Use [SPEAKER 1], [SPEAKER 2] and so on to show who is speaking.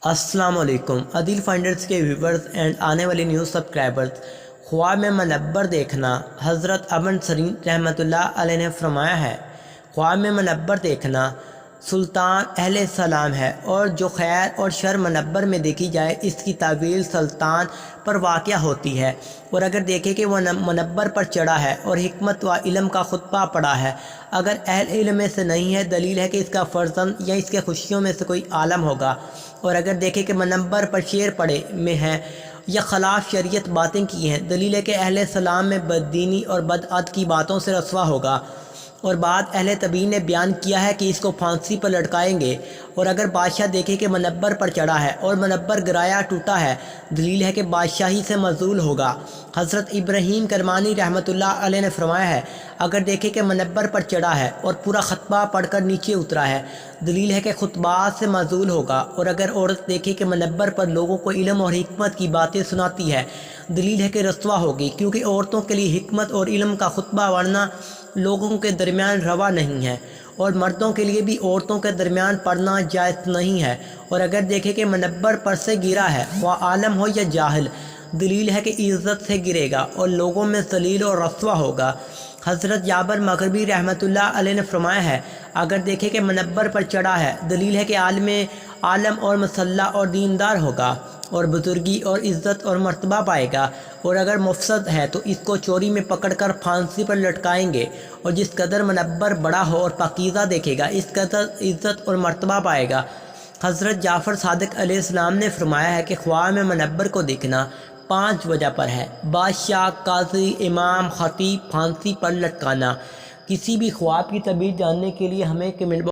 [SPEAKER 1] السلام علیکم عدیل فائنڈرز کے ویورز اینڈ آنے والی نیوز سبسکرائبرز۔ خواب میں منبر دیکھنا۔ حضرت ابن سیرین رحمۃ اللہ علیہ نے فرمایا ہے، خواب میں منبر دیکھنا سلطان اہل سلام ہے، اور جو خیر اور شر منبر میں دیکھی جائے اس کی تعویل سلطان پر واقع ہوتی ہے۔ اور اگر دیکھے کہ وہ منبر پر چڑھا ہے اور حکمت و علم کا خطبہ پڑھا ہے، اگر اہل علم میں سے نہیں ہے، دلیل ہے کہ اس کا فرزند یا اس کے خوشیوں میں سے کوئی عالم ہوگا۔ اور اگر دیکھے کہ منبر پر شعر پڑھے میں ہیں یا خلاف شریعت باتیں کی ہیں، دلیل ہے کہ اہل سلام میں بددینی اور بدعت کی باتوں سے رسوا ہوگا۔ اور بعد اہل طبی نے بیان کیا ہے کہ اس کو پھانسی پر لٹکائیں گے۔ اور اگر بادشاہ دیکھے کہ منبر پر چڑھا ہے اور منبر گرایا ٹوٹا ہے، دلیل ہے کہ بادشاہی سے معزول ہوگا۔ حضرت ابراہیم کرمانی رحمۃ اللہ علیہ نے فرمایا ہے، اگر دیکھے کہ منبر پر چڑھا ہے اور پورا خطبہ پڑھ کر نیچے اترا ہے، دلیل ہے کہ خطبات سے معزول ہوگا۔ اور اگر عورت دیکھے کہ منبر پر لوگوں کو علم اور حکمت کی باتیں سناتی ہے، دلیل ہے کہ رسوا ہوگی، کیونکہ عورتوں کے لیے حکمت اور علم کا خطبہ ورنہ لوگوں کے درمیان روا نہیں ہے، اور مردوں کے لیے بھی عورتوں کے درمیان پڑھنا جائز نہیں ہے۔ اور اگر دیکھے کہ منبر پر سے گرا ہے، خواہ عالم ہو یا جاہل، دلیل ہے کہ عزت سے گرے گا اور لوگوں میں ذلیل اور رسوا ہوگا۔ حضرت جابر مغربی رحمۃ اللہ علیہ نے فرمایا ہے، اگر دیکھے کہ منبر پر چڑھا ہے، دلیل ہے کہ عالم اور مسلح اور دیندار ہوگا اور بزرگی اور عزت اور مرتبہ پائے گا۔ اور اگر مفسد ہے تو اس کو چوری میں پکڑ کر پھانسی پر لٹکائیں گے، اور جس قدر منبر بڑا ہو اور پاکیزہ دیکھے گا، اس قدر عزت اور مرتبہ پائے گا۔ حضرت جعفر صادق علیہ السلام نے فرمایا ہے کہ خواب میں منبر کو دیکھنا 5 وجہ پر ہے: بادشاہ، قاضی، امام، خطیب، پھانسی پر لٹکانا۔ کسی بھی خواب کی تعبیر جاننے کے لیے ہمیں کمنٹ